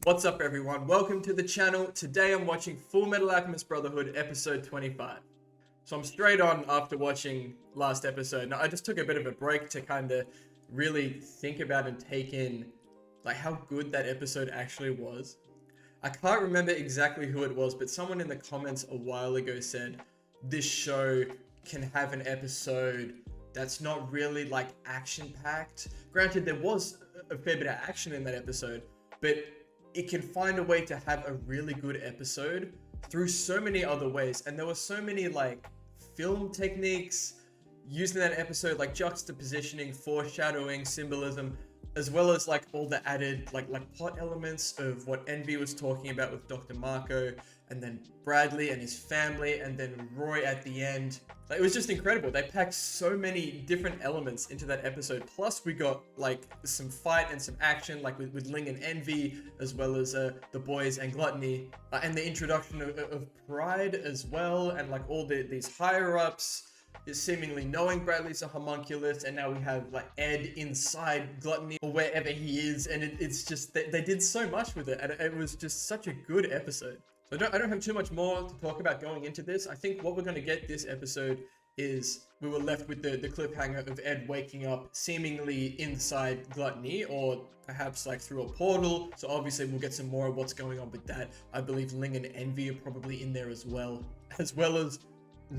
What's up everyone, welcome to the channel. Today I'm watching Fullmetal Alchemist Brotherhood episode 25. So I'm straight on after watching last episode. Now I just took a bit of a break to kind of really think about and take in like how good that episode actually was. I can't remember exactly who it was, but someone in the comments a while ago said this show can have an episode that's not really like action packed. Granted, there was a fair bit of action in that episode, but it can find a way to have a really good episode through so many other ways. And there were so many like film techniques used in that episode, like juxtapositioning, foreshadowing, symbolism, as well as like all the added like plot elements of what Envy was talking about with Dr. Marco, and then Bradley and his family, and then Roy at the end. Like, it was just incredible. They packed so many different elements into that episode. Plus we got like some fight and some action, like with Ling and Envy, as well as the boys and Gluttony, and the introduction of Pride as well, and like all these higher ups is seemingly knowing Bradley's a homunculus, and now we have like Ed inside Gluttony or wherever he is, and it's just they did so much with it, and it was just such a good episode. So I don't have too much more to talk about going into this. I think what we're going to get this episode is we were left with the cliffhanger of Ed waking up seemingly inside Gluttony, or perhaps like through a portal. So obviously we'll get some more of what's going on with that. I believe Ling and Envy are probably in there as well as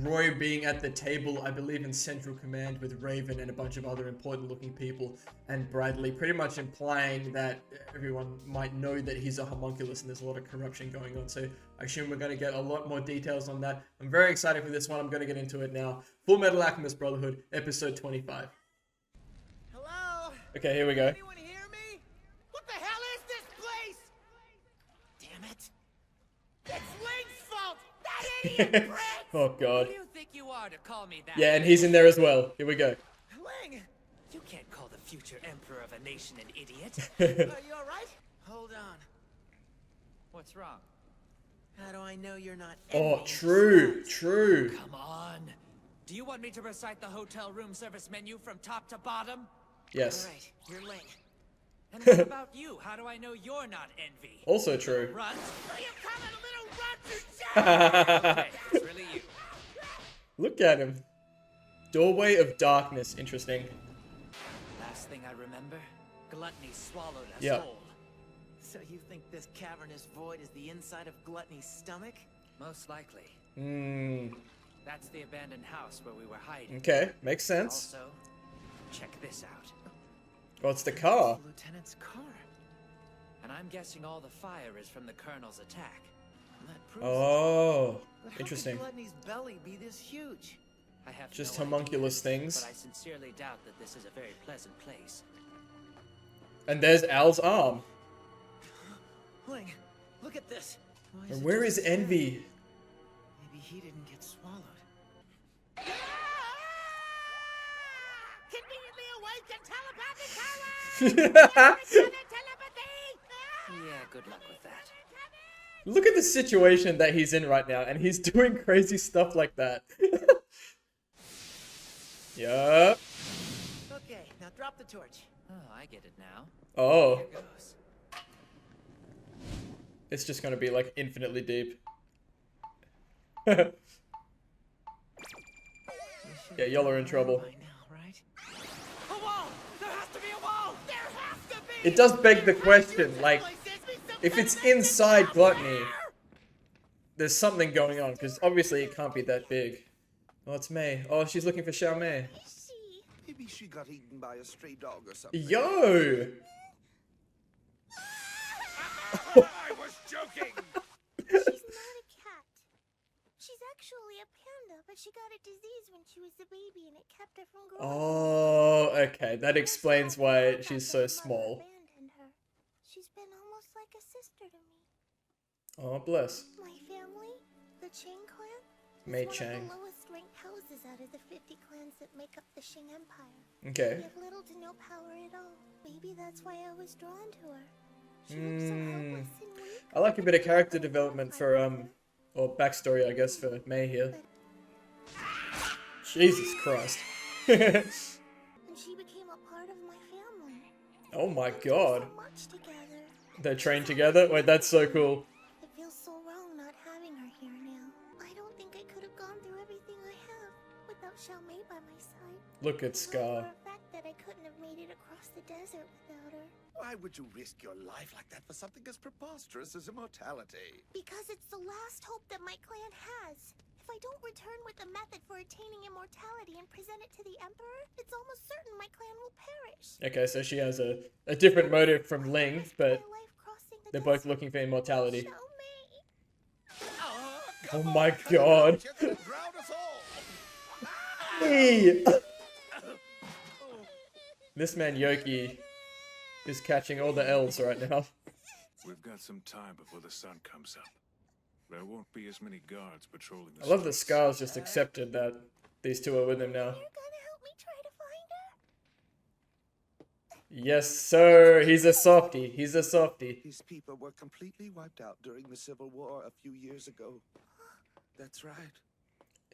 Roy being at the table, I believe in Central Command with Raven and a bunch of other important looking people, and Bradley, pretty much implying that everyone might know that he's a homunculus and there's a lot of corruption going on. So I assume we're going to get a lot more details on that. I'm very excited for this one. I'm going to get into it now. Fullmetal Alchemist Brotherhood, episode 25. Hello? Okay, here we go. Anyone hear me? What the hell is this place? Damn it. It's Link's fault! That idiot prick! Oh god. Who do you think you are to call me that? Yeah, and he's in there as well. Here we go. Ling! You can't call the future emperor of a nation an idiot. Are you alright? Hold on. What's wrong? How do I know you're not Oh, envying true, stars? true. Come on. Do you want me to recite the hotel room service menu from top to bottom? Yes. Alright, you're Ling. And what about you? How do I know you're not Envy? Also true. Runt? Will you come in a little run to Okay, it's really you. Look at him. Doorway of Darkness. Interesting. Last thing I remember, Gluttony swallowed us Yeah. whole. So you think this cavernous void is the inside of Gluttony's stomach? Most likely. Hmm. That's the abandoned house where we were hiding. Okay, makes sense. Also, check this out. Oh, it's the car. The lieutenant's car. And I'm guessing all the fire is from the Colonel's attack. That proves Oh, But how interesting. could Gluttony's belly be this huge? I have Just no homunculus idea, things. But I sincerely doubt that this is a very pleasant place. And there's Al's arm. Ling, look at this. Why And it where just is a stab? Envy? Maybe he didn't get swallowed. Conveniently awake and telepathic power! Yeah, good luck with that. Look at the situation that he's in right now, and he's doing crazy stuff like that. Yup. Okay, now drop the torch. Oh, I get it now. Oh, Here goes. it's just gonna be like infinitely deep. Yeah, y'all are in trouble. By now, right? A wall! There has to be a wall! There has to be! It does beg the question, like, if it's inside Gluttony, there's something going on, because obviously it can't be that big. Oh, it's May. Oh, she's looking for Xiao Mei. Maybe she got eaten by a stray dog or something. Yo! I was joking! She's not a cat. She's actually a panda, but she got a disease when she was a baby and it kept her from growing. Oh, okay. That explains why she's so small. Abandoned her. She's been almost like a sister to me. Oh, bless. My family, the Chang clan, Mei is one Chang. of the lowest ranked houses out of the 50 clans that make up the Qing Empire. Okay. We have little to no power at all. Maybe that's why I was drawn to her. She looks so helpless and weak. I like a bit of character development for, or backstory, I guess, for May here. Jesus Christ. And she became a part of my family. Oh my We did god. so much together. They train together? Wait, that's so cool. It feels so wrong not having her here now. I don't think I could have gone through everything I have without Xiaomei by my side. Look at I know Scar. for a fact that I couldn't have made it across the desert without her. Why would you risk your life like that for something as preposterous as immortality? Because it's the last hope that my clan has. If I don't return with a method for attaining immortality and present it to the Emperor, it's almost certain my clan will perish. Okay, so she has a different motive from Ling, Risk but my life crossing the they're both desert. looking for immortality. Xiaomei. Oh my god. You're gonna drown us all. Hey! This man Yoki is catching all the L's right now. We've got some time before the sun comes up. There won't be as many guards patrolling the I love that streets. Scar's just accepted that these two are with him now. You're gonna help me try to find her? Yes, sir. He's a softie. He's a softie. These people were completely wiped out during the Civil War a few years ago. That's right.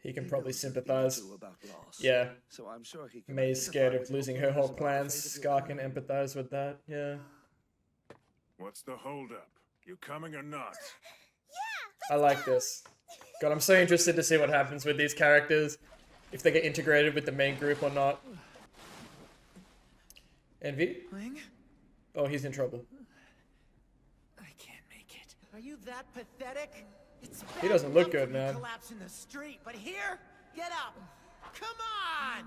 He can He probably knows a thing or sympathize. two about loss. Yeah. So I'm sure he can May's scared of identify with losing what her whole matters about the plans. fate of your Scar can clan. empathize with that. Yeah. What's the holdup? You coming or not? I like this. God, I'm so interested to see what happens with these characters. If they get integrated with the main group or not. Envy? Ling? Oh, he's in trouble. I can't make it. Are you that pathetic? It's He bad doesn't look enough good, when you man. collapse in the street, but here, get up. Come on!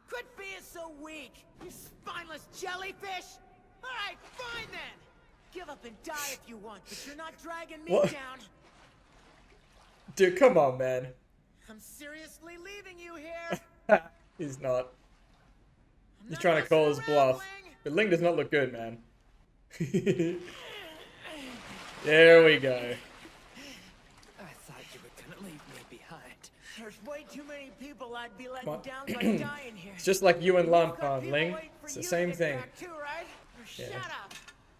Quit being so weak, you spineless jellyfish. All right, fine then. Give up and die if you want, but you're not dragging me What? down. Dude, come on, man. I'm seriously leaving you here. He's not. I'm He's not trying to call his messing around, bluff. Ling. But Ling does not look good, man. There we go. I thought you were gonna leave me behind. There's way too many people I'd be letting Come on. down by dying here. It's just like you and You've got Lanpan, people Ling. waiting for It's the you to same get thing. back too, right? Shut up.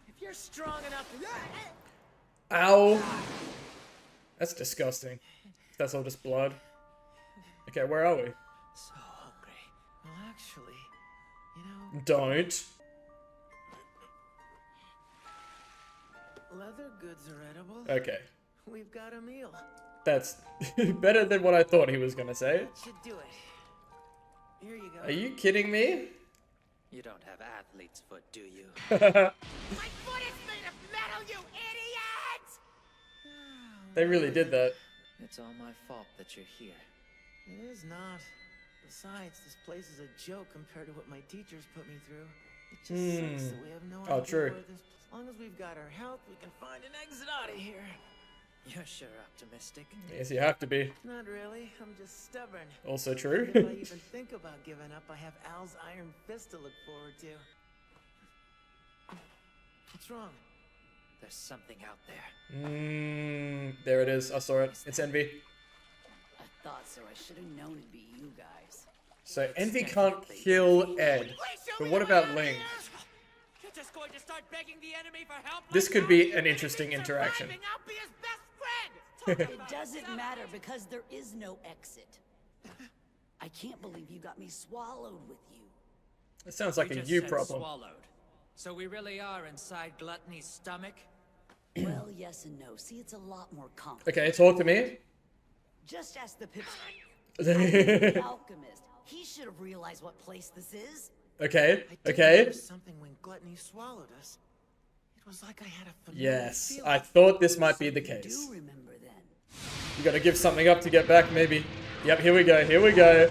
If you're strong enough. Ow! That's disgusting. That's all just blood. Okay, where are we? So hungry. Well, actually, you know, Don't. leather goods are edible. Okay. We've got a meal. That's better than what I thought he was gonna say. That should do it. Here you go. Are you kidding me? You don't have athlete's foot, do you? My foot is made of metal, you idiot! They really did that. It's all my fault that you're here. It is not. Besides, this place is a joke compared to what my teachers put me through. It just sucks that we have no Oh, idea true. where this. As long as we've got our health, we can find an exit out of here. You're sure optimistic. Yes, you have to be. Not really. I'm just stubborn. Also true. If I even think about giving up, I have Al's iron fist to look forward to. What's wrong? There's something out there. There it is. I saw it. It's Envy. I thought so. I should have known it'd be you guys. So Envy can't kill Ed. But what about Ling? You're just going to start begging the enemy for help. This like could that? be an If interesting he's interaction. surviving, I'll be his best friend. It doesn't matter because there is no exit. I can't believe you got me swallowed with you. It sounds like We a just you said problem. Swallowed. So we really are inside Gluttony's stomach? Well, yes and no. See, it's a lot more complicated. Okay, talk to me. Just ask the pips. Okay, Alchemist. He should have realized what place this is. I okay. did notice something when Gluttony swallowed us. It was like I had a familiar Yes, feeling. I thought this might be the Do case. remember then? You gotta give something up to get back, maybe. Yep, here we go, here we go.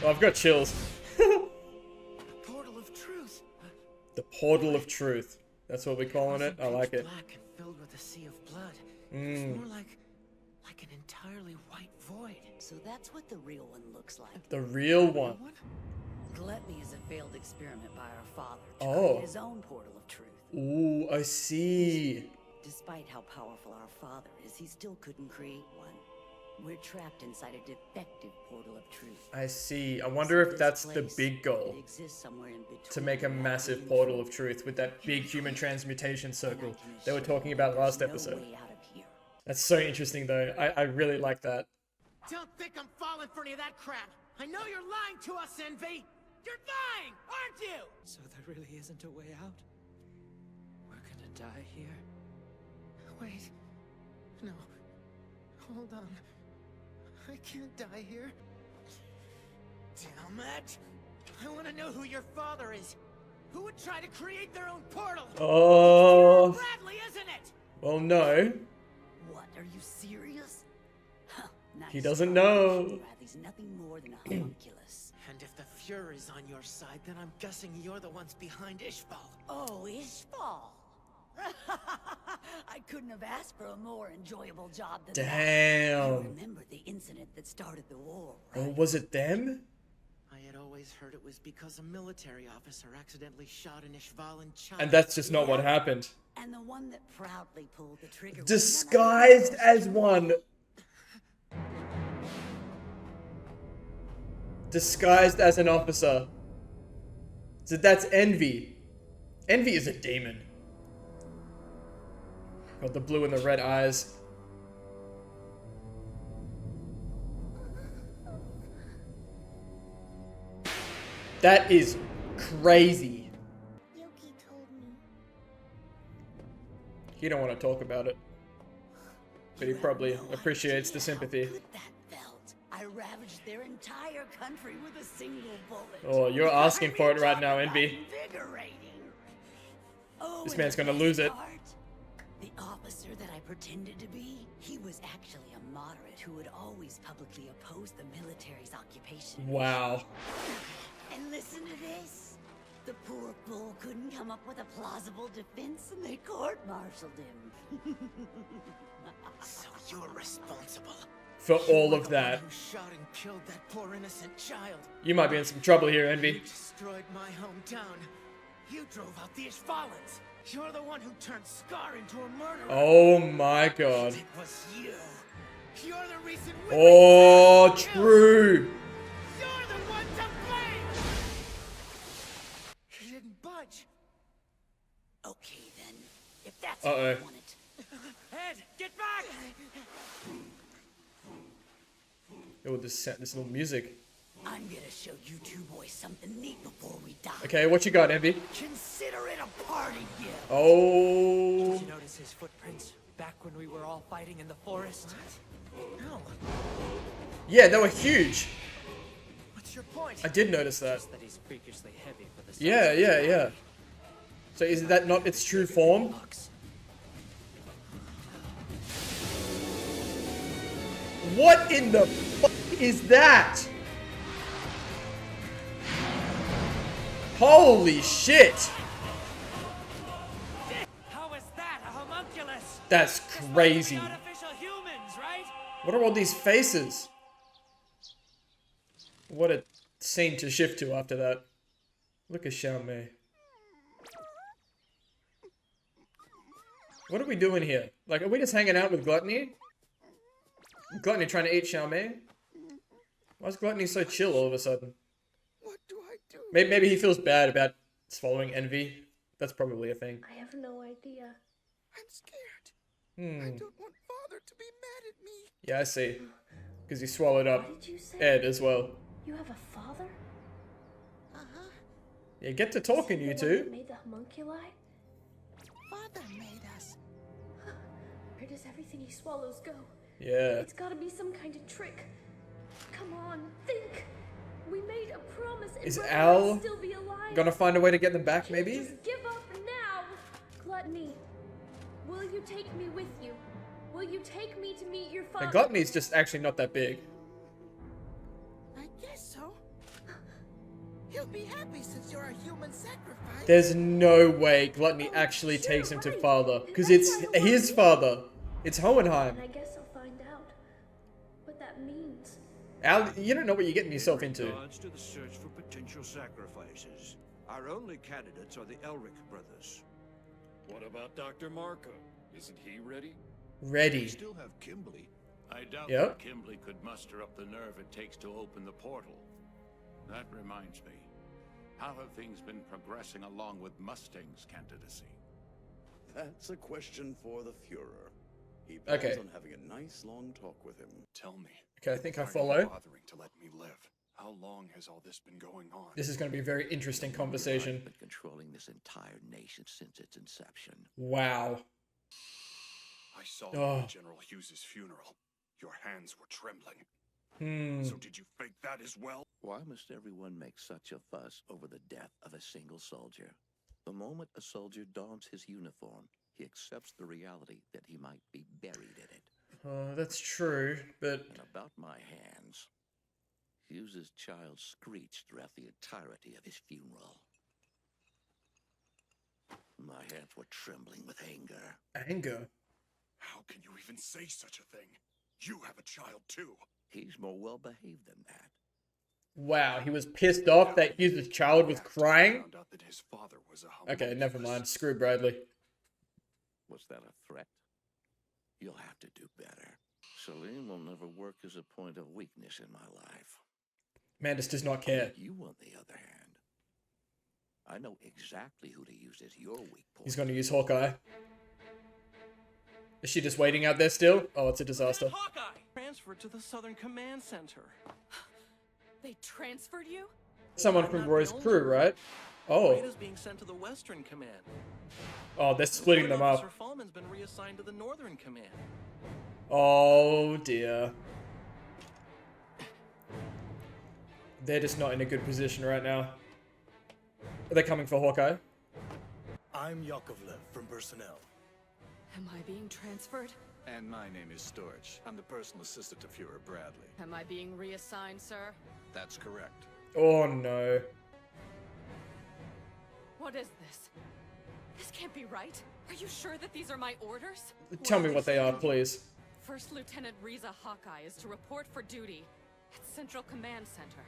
Oh, I've got chills. Portal of truth. The Portal of Truth. That's what we're calling it. I like it. Black and filled with a sea of blood. Mm. It's more like an entirely white void. So that's what the real one looks like. The real one. What? Gluttony is a failed experiment by our father to Oh. create his own portal of truth. Ooh, I see. Despite how powerful our father is, he still couldn't create one. We're trapped inside a defective portal of truth. I see. I wonder if This that's the place, big goal. it exists somewhere in between To make a reality massive and portal truth. of truth with that big human transmutation And I circle can they were assure talking you about there's last no episode. way out of here. That's so interesting though. I really like that. Don't think I'm falling for any of that crap. I know you're lying to us, Envy. You're lying, aren't you? So there really isn't a way out? We're gonna die here? Wait. No. Hold on. I can't die here. Damn it! I want to know who your father is. Who would try to create their own portal? Oh. Bradley, isn't it? Well, no. What, are you serious? Huh, nice He doesn't try. know. Bradley's nothing more than a homunculus. And if the Fuhrer's on your side, then I'm guessing you're the ones behind Ishval. Oh, Ishval. I couldn't have asked for a more enjoyable job than that. You Damn. remember the incident that started the war, Oh, right? was it them? I had always heard it was because a military officer accidentally shot an Ishval in China. And that's just not what happened. And the one that proudly pulled the trigger was Disguised as one. Disguised as an officer. So that's Envy. Envy is a demon. Got the blue and the red eyes. That is crazy. Yoki told me. He don't want to talk about it. But he probably No appreciates the idea how sympathy. good that felt. I ravaged their entire country with a single bullet. Oh, you're asking for it right now, Envy. Invigorating. Oh, This and man's the gonna best lose it. part? The officer that I pretended to be, he was actually a moderate who would always publicly oppose the military's occupation. Wow. And listen to this. The poor fool couldn't come up with a plausible defense and they court-martialed him. So you're responsible. For all You're of the that. one who shot and killed that poor innocent child. You might be in some trouble here, You Envy. destroyed my hometown. You drove out the Ishvalans. You're the one who turned Scar into a murderer. Oh my god. It was you. You're the reason we Oh, were killed. true. You're the one to blame. He didn't budge. Okay then, if that's Uh-oh. what you want it. Ed, get back! Oh, this little music. I'm gonna show you two boys something neat before we die. Okay, what you got, Envy? Consider it a party gift. Oh. Did you notice his footprints back when we were all fighting in the forest? No. Yeah, they were huge. What's your point? I did notice that. Just that he's freakishly heavy for the Yeah, size yeah, of yeah. So is that not its true form? bucks. What in the fuck is that? Holy shit! How is that a homunculus? That's Just like crazy. the artificial humans, right? What are all these faces? What a scene to shift to after that. Look at Xiaomei. What are we doing here? Like, are we just hanging out with Gluttony? Gluttony trying to eat Xiaomei? Why is Gluttony so chill all of a sudden? What do I do? Maybe he feels bad about swallowing Envy. That's probably a thing. I have no idea. I'm scared. I Hmm. don't want Father to be mad at me. Yeah, I see. Because he swallowed up What did you say? Ed as well. You have a father? Uh-huh. Yeah, get to talking, you The one that two. made the homunculi? Father made us. Where does everything he swallows go? Yeah. It's gotta be some kind of trick. Come on, think. We made a promise and Is Brother Al might still be alive. Gonna find a way to get them back, Can't maybe? Just give up now. Gluttony, will you take me with you? Will you take me to meet your father? And Gluttony's just actually not that big. I guess so. He'll be happy since you're a human sacrifice. There's no way Gluttony actually sure, takes him to right. father. Because That's it's not the his one. father. It's Hohenheim. And I guess I'll find out what that means. Al, you don't know what you're getting yourself into. regards to the search for potential sacrifices. Our only candidates are the Elric brothers. What about Dr. Marco? Isn't he ready? We Ready. still have Kimberly. I doubt Yep. that Kimberly could muster up the nerve it takes to open the portal. That reminds me. How have things been progressing along with Mustang's candidacy? That's a question for the Fuhrer. He plans Okay. on having a nice long talk with him. Tell me. Okay, I think I why are you follow. bothering to let me live? How long has all this been going on? This is going to be a very interesting conversation. I've been controlling this entire nation since its inception. Wow. I saw you at General Hughes's funeral. Your hands were trembling. So did you fake that as well? Why must everyone make such a fuss over the death of a single soldier? The moment a soldier dons his uniform, he accepts the reality that he might be buried in it. That's true, but... And about my hands, Hughes's child screeched throughout the entirety of his funeral. My hands were trembling with anger. Anger? How can you even say such a thing? You have a child too. He's more well-behaved than that. Wow, he was pissed off that his child was crying? Found out that his father was a humble Okay, never useless. mind. Screw Bradley. Was that a threat? You'll have to do better. Salim will never work as a point of weakness in my life. Mandus does not care. You, on the other hand, I know exactly who to use as your weak point. He's going to use Hawkeye. Is she just waiting out there still? Oh, it's a disaster. Hawkeye! Transferred to the Southern Command Center. They transferred you? Someone from Roy's crew, right? Oh. Rita's being sent to the Western Command. Oh, they're splitting them up. Officer Fallman's been reassigned to the Northern Command. Oh, dear. They're just not in a good position right now. Are they coming for Hawkeye? I'm Yakovlev from personnel. Am I being transferred? And my name is Storch. I'm the personal assistant to Fuhrer Bradley. Am I being reassigned, sir? That's correct. Oh, no. What is this? This can't be right. Are you sure that these are my orders? Tell me what they are, please. First Lieutenant Riza Hawkeye is to report for duty at Central Command Center.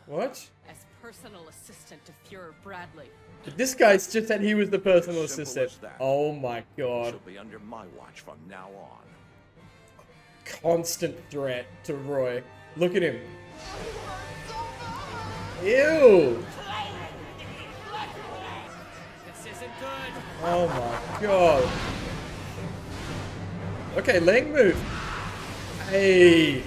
What? As personal assistant to Fuhrer Bradley. This guy's just said he was the personal assistant. Oh my god. She'll be under my watch from now on. Constant threat to Roy. Look at him. Ew. This isn't good. Oh my god. Okay, leg move. Hey.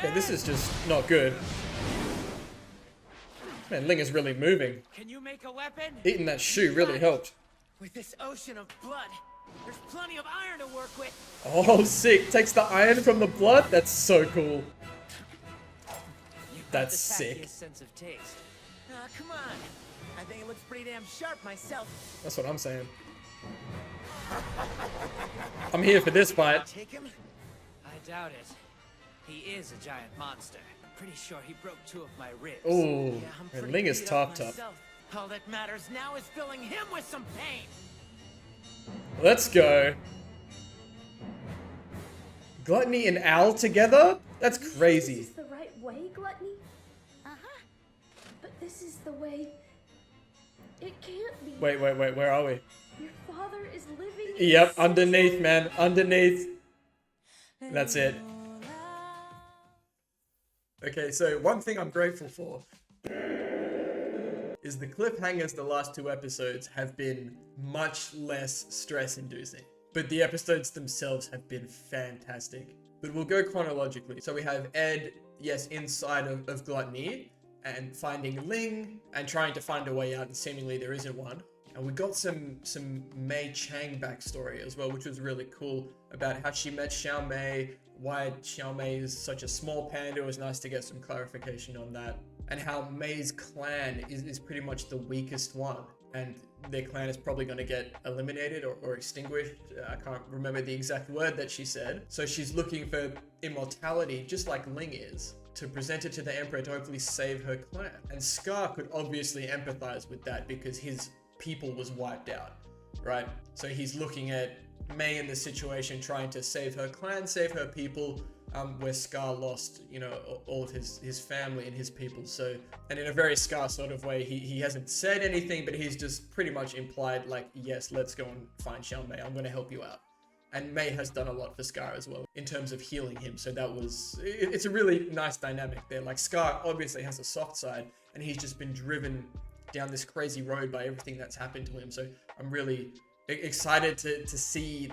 Okay, this is just not good. Man, Ling is really moving. Can you make a weapon? Eating that shoe really helped. With this ocean of blood, there's plenty of iron to work with. Oh, sick. Takes the iron from the blood? That's so cool. That's sick. Sense of taste. Come on. I think it looks pretty damn sharp myself. That's what I'm saying. I'm here for this fight. Take him? I doubt it. He is a giant monster. I'm pretty sure he broke 2 of my ribs. Ooh, yeah, I'm and pretty Ling is beat up tough. myself. All that matters now is filling him with some pain. Let's go. Gluttony and Al together? That's crazy. This is the right way, Gluttony? Uh-huh. But this is the way... It can't be. Wait, where are we? Your father is living Yep, underneath, man. Underneath. That's it. Okay, so one thing I'm grateful for is the cliffhangers the last 2 episodes have been much less stress-inducing. But the episodes themselves have been fantastic. But we'll go chronologically. So we have Ed, yes, inside of Gluttony, and finding Ling, and trying to find a way out, and seemingly there isn't one. And we got some Mei Chang backstory as well, which was really cool, about how she met Xiao Mei, why Xiao Mei is such a small panda. It was nice to get some clarification on that. And how Mei's clan is pretty much the weakest one, and their clan is probably going to get eliminated or extinguished. I can't remember the exact word that she said. So she's looking for immortality, just like Ling is, to present it to the Emperor to hopefully save her clan. And Scar could obviously empathize with that because his people was wiped out, right? So he's looking at Mei in this situation, trying to save her clan, save her people, where Scar lost, you know, all of his family and his people. So, and in a very Scar sort of way, he hasn't said anything, but he's just pretty much implied, like, yes, let's go and find Xiao Mei. I'm going to help you out. And Mei has done a lot for Scar as well in terms of healing him. So that was, it's a really nice dynamic there. Like, Scar obviously has a soft side, and he's just been driven down this crazy road by everything that's happened to him. So I'm really excited to see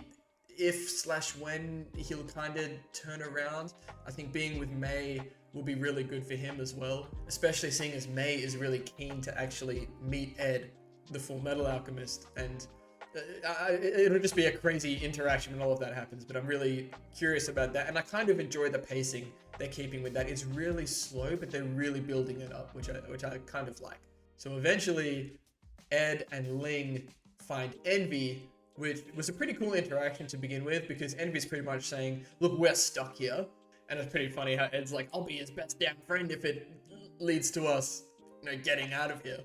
if/when he'll kind of turn around. I think being with May will be really good for him as well, especially seeing as May is really keen to actually meet Ed, the Fullmetal Alchemist, and it'll just be a crazy interaction when all of that happens, but I'm really curious about that, and I kind of enjoy the pacing they're keeping with that. It's really slow, but they're really building it up, which I kind of like. So eventually, Ed and Ling find Envy, which was a pretty cool interaction to begin with, because Envy's pretty much saying, look, we're stuck here. And it's pretty funny how Ed's like, I'll be his best damn friend if it leads to us, getting out of here.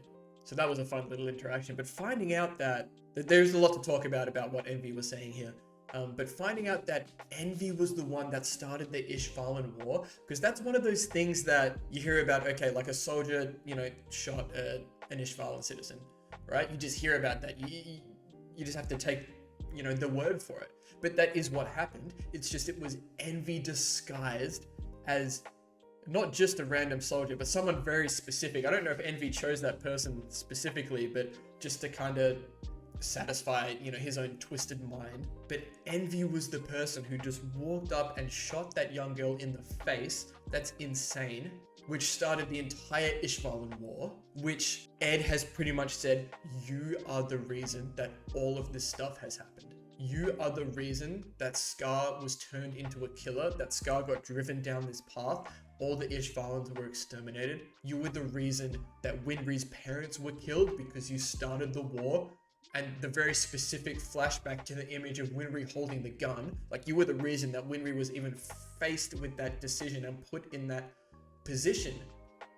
So that was a fun little interaction. But finding out that there's a lot to talk about what Envy was saying here. But finding out that Envy was the one that started the Ishvalan War, because that's one of those things that you hear about, okay, like a soldier, shot an Ishvalan citizen, right? You just hear about that. You just have to take, the word for it. But that is what happened. It's just it was Envy disguised as not just a random soldier, but someone very specific. I don't know if Envy chose that person specifically, but just to kind of satisfy, his own twisted mind. But Envy was the person who just walked up and shot that young girl in the face. That's insane. Which started the entire Ishvalan War, which Ed has pretty much said, you are the reason that all of this stuff has happened. You are the reason that Scar was turned into a killer, that Scar got driven down this path, all the Ishvalans were exterminated. You were the reason that Winry's parents were killed because you started the war. And the very specific flashback to the image of Winry holding the gun, like you were the reason that Winry was even faced with that decision and put in that position.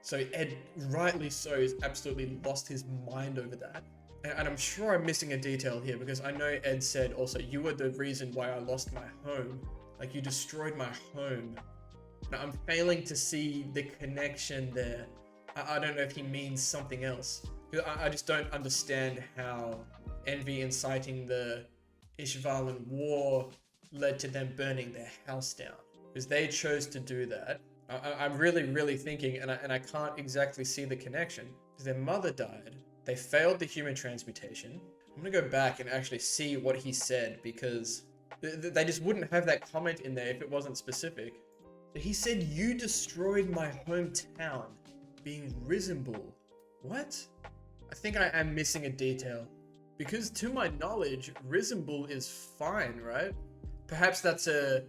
So Ed, rightly so, has absolutely lost his mind over that. And I'm sure I'm missing a detail here, because I know Ed said also, you were the reason why I lost my home. Like, you destroyed my home. Now, I'm failing to see the connection there. I don't know if he means something else. I just don't understand how Envy inciting the Ishvalan War led to them burning their house down. Because they chose to do that. I'm really thinking, and I can't exactly see the connection. Because their mother died. They failed the human transmutation. I'm gonna go back and actually see what he said, because they just wouldn't have that comment in there if it wasn't specific. So he said, you destroyed my hometown, being Risenbull. What? I think I am missing a detail. Because to my knowledge, Risenbull is fine, right? Perhaps that's a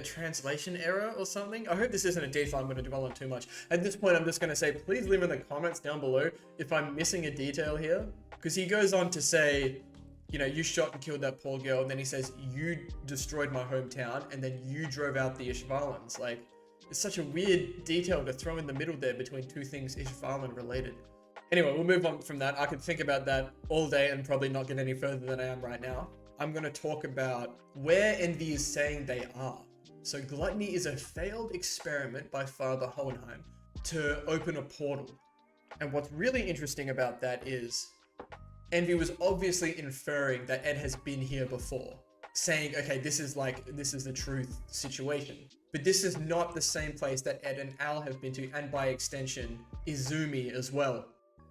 translation error or something. I hope this isn't a detail I'm going to dwell on too much. At this point, I'm just going to say, please leave in the comments down below if I'm missing a detail here. Because he goes on to say, you shot and killed that poor girl, and then he says, you destroyed my hometown, and then you drove out the Ishvalans. Like, it's such a weird detail to throw in the middle there between two things Ishvalan related. Anyway, we'll move on from that. I could think about that all day and probably not get any further than I am right now. I'm going to talk about where Envy is saying they are. So Gluttony is a failed experiment by Father Hohenheim to open a portal. And what's really interesting about that is Envy was obviously inferring that Ed has been here before, saying, okay, this is the truth situation. But this is not the same place that Ed and Al have been to, and by extension, Izumi as well.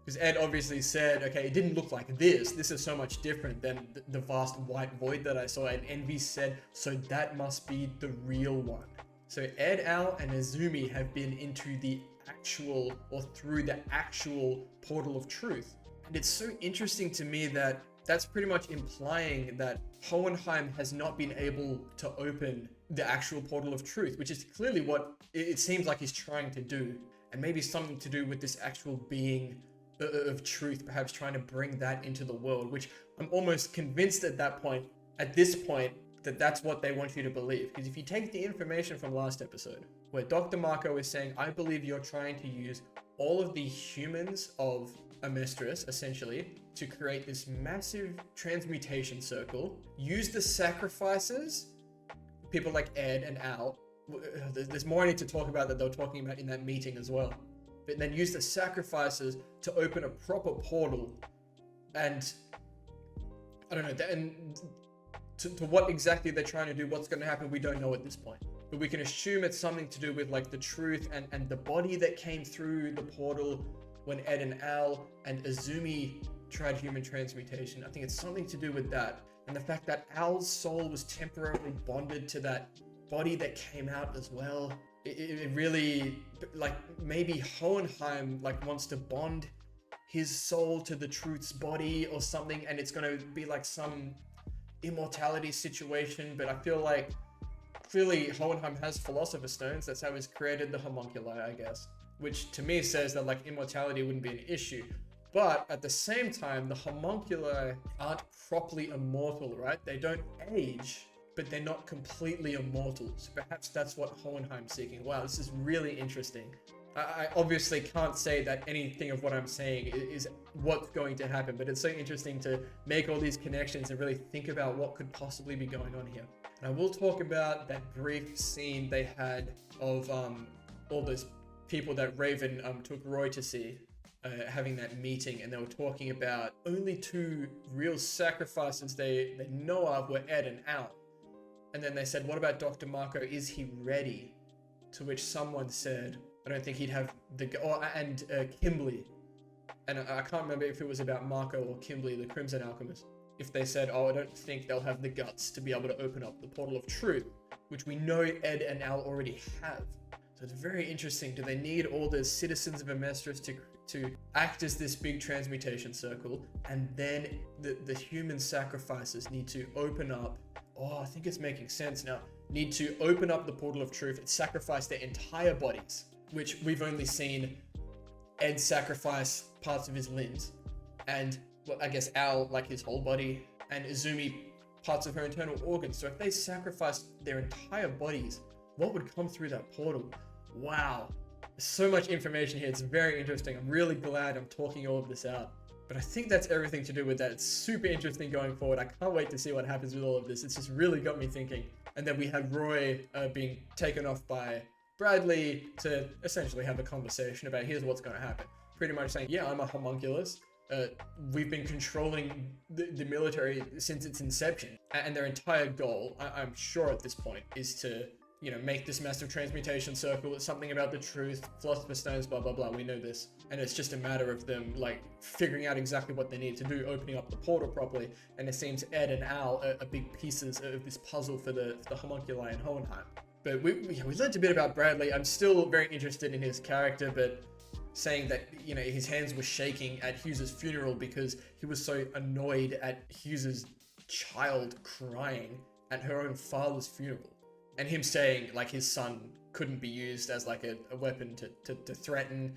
Because Ed obviously said, okay, it didn't look like this. This is so much different than the vast white void that I saw. And Envy said, so that must be the real one. So Ed, Al, and Izumi have been into the actual, or through the actual portal of truth. And it's so interesting to me that that's pretty much implying that Hohenheim has not been able to open the actual portal of truth, which is clearly what it seems like he's trying to do. And maybe something to do with this actual being of truth, perhaps trying to bring that into the world, which I'm almost convinced at this point, that that's what they want you to believe. Because if you take the information from last episode, where Dr. Marco is saying, I believe you're trying to use all of the humans of Amestris, essentially, to create this massive transmutation circle, use the sacrifices, people like Ed and Al, there's more I need to talk about that they were talking about in that meeting as well. But then use the sacrifices to open a proper portal, and I don't know, and to what exactly they're trying to do, what's going to happen, we don't know at this point. But we can assume it's something to do with like the truth and the body that came through the portal when Ed and Al and Izumi tried human transmutation. I think it's something to do with that. and the fact that Al's soul was temporarily bonded to that body that came out as well. It really, like, maybe Hohenheim like wants to bond his soul to the truth's body or something, and it's gonna be like some immortality situation. But I feel like clearly Hohenheim has Philosopher's Stones. That's how he's created the homunculi, I guess, which to me says that like immortality wouldn't be an issue. But at the same time, the homunculi aren't properly immortal, right? They don't age, but they're not completely immortal. So perhaps that's what Hohenheim's seeking. Wow, this is really interesting. I obviously can't say that anything of what I'm saying is what's going to happen, but it's so interesting to make all these connections and really think about what could possibly be going on here. And I will talk about that brief scene they had of all those people that Raven took Roy to see, having that meeting, and they were talking about only 2 real sacrifices they know of were Ed and Al. And then they said, what about Dr. Marco? Is he ready? To which someone said, I don't think he'd have the... and Kimberly. And I can't remember if it was about Marco or Kimberly, the Crimson Alchemist. If they said, oh, I don't think they'll have the guts to be able to open up the Portal of Truth, which we know Ed and Al already have. So it's very interesting. Do they need all the citizens of Amestris to act as this big transmutation circle? And then the human sacrifices need to open up... Oh, I think it's making sense now. Need to open up the Portal of Truth and sacrifice their entire bodies, which we've only seen Ed sacrifice parts of his limbs, and well, I guess Al like his whole body, and Izumi parts of her internal organs. So if they sacrificed their entire bodies, what would come through that portal? Wow, there's so much information here. It's very interesting. I'm really glad I'm talking all of this out. But I think that's everything to do with that. It's super interesting going forward. I can't wait to see what happens with all of this. It's just really got me thinking. And then we had Roy being taken off by Bradley to essentially have a conversation about here's what's going to happen. Pretty much saying, yeah, I'm a homunculus. We've been controlling the military since its inception. And their entire goal, I'm sure at this point, is to, you know, make this massive transmutation circle. It's something about the truth, Philosopher's Stones, blah, blah, blah. We know this. And it's just a matter of them, like, figuring out exactly what they need to do, opening up the portal properly. And it seems Ed and Al are big pieces of this puzzle for the homunculi in Hohenheim. But we learned a bit about Bradley. I'm still very interested in his character, but saying that, you know, his hands were shaking at Hughes's funeral because he was so annoyed at Hughes's child crying at her own father's funeral. And him saying, like, his son couldn't be used as, like, a weapon to threaten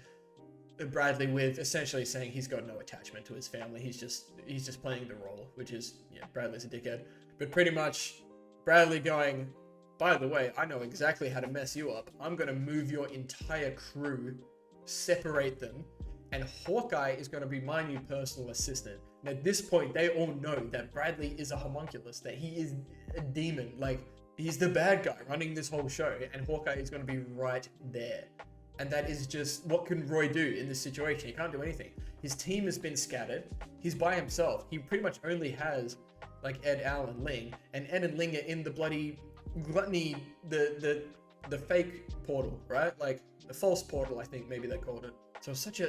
Bradley with, essentially saying he's got no attachment to his family. He's just playing the role, which is, yeah, Bradley's a dickhead. But pretty much Bradley going, by the way, I know exactly how to mess you up. I'm going to move your entire crew, separate them, and Hawkeye is going to be my new personal assistant. And at this point, they all know that Bradley is a homunculus, that he is a demon. Like, he's the bad guy running this whole show, and Hawkeye is going to be right there. And that is just, what can Roy do in this situation? He can't do anything. His team has been scattered. He's by himself. He pretty much only has, like, Ed, Al, and Ling. And Ed and Ling are in the bloody gluttony, the fake portal, right? Like, the false portal, I think maybe they called it. So such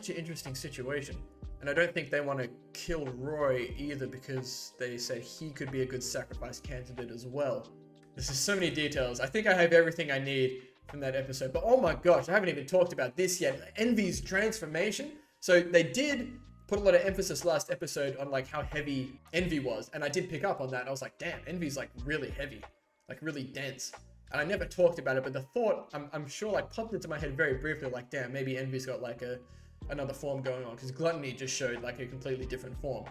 an interesting situation. And I don't think they want to kill Roy either, because they said he could be a good sacrifice candidate as well. This is so many details. I think I have everything I need from that episode. But oh my gosh, I haven't even talked about this yet. Envy's transformation. So they did put a lot of emphasis last episode on, like, how heavy Envy was. And I did pick up on that. And I was like, damn, Envy's, like, really heavy. Like, really dense. And I never talked about it, but the thought, I'm sure, like, popped into my head very briefly, like, damn, maybe Envy's got, like, another form going on. Because Gluttony just showed, like, a completely different form.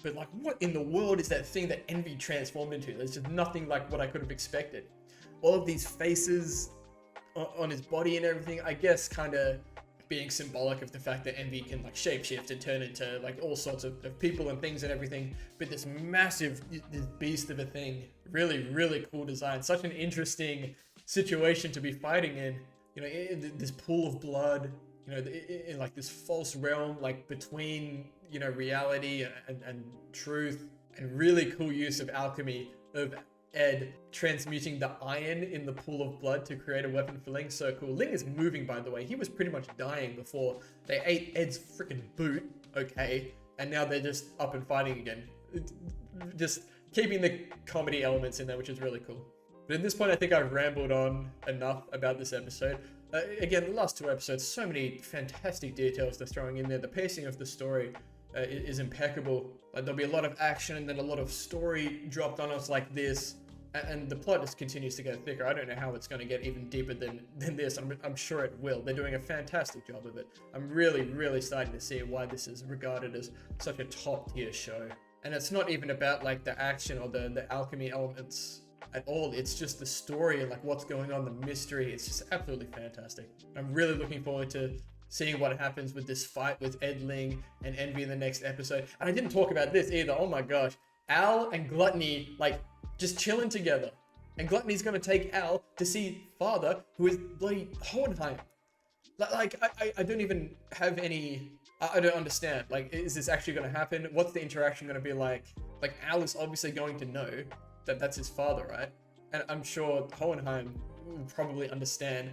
But, like, what in the world is that thing that Envy transformed into? There's just nothing like what I could have expected. All of these faces on his body and everything, I guess, kind of being symbolic of the fact that Envy can, like, shapeshift and turn into, like, all sorts of people and things and everything. But this massive, this beast of a thing, really, really cool design. Such an interesting situation to be fighting in. You know, in this pool of blood, you know, in, like, this false realm, like, between, you know, reality and truth. And really cool use of alchemy, of Ed transmuting the iron in the pool of blood to create a weapon for Ling. So cool. Ling is moving, by the way. He was pretty much dying before they ate Ed's freaking boot, okay? And now they're just up and fighting again. Just keeping the comedy elements in there, which is really cool. But at this point, I think I've rambled on enough about this episode. Again, the last 2 episodes, so many fantastic details they're throwing in there. The pacing of the story is impeccable. Like, there'll be a lot of action and then a lot of story dropped on us like this. And the plot just continues to get thicker. I don't know how it's going to get even deeper than this. I'm sure it will. They're doing a fantastic job of it. I'm really, really starting to see why this is regarded as such a top tier show. And it's not even about like the action or the alchemy elements at all. It's just the story and like what's going on, the mystery. It's just absolutely fantastic. I'm really looking forward to seeing what happens with this fight with Edling and Envy in the next episode. And I didn't talk about this either. Oh my gosh. Al and Gluttony, like, just chilling together. And Gluttony's gonna take Al to see Father, who is bloody Hohenheim. Like, I don't even have any... I don't understand. Like, is this actually gonna happen? What's the interaction gonna be like? Like, Al is obviously going to know that that's his father, right? And I'm sure Hohenheim will probably understand.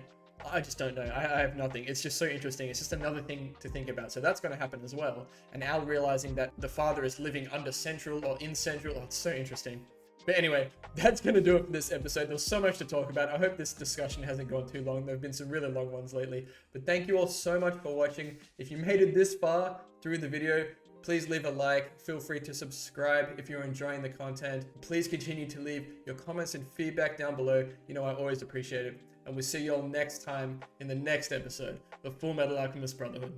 I just don't know. I have nothing. It's just so interesting. It's just another thing to think about. So that's going to happen as well. And Al realizing that the father is living under Central or in Central. Oh, it's so interesting. But anyway, that's going to do it for this episode. There's so much to talk about. I hope this discussion hasn't gone too long. There have been some really long ones lately. But thank you all so much for watching. If you made it this far through the video, please leave a like. Feel free to subscribe if you're enjoying the content. Please continue to leave your comments and feedback down below. You know, I always appreciate it. And we'll see you all next time in the next episode of Fullmetal Alchemist Brotherhood.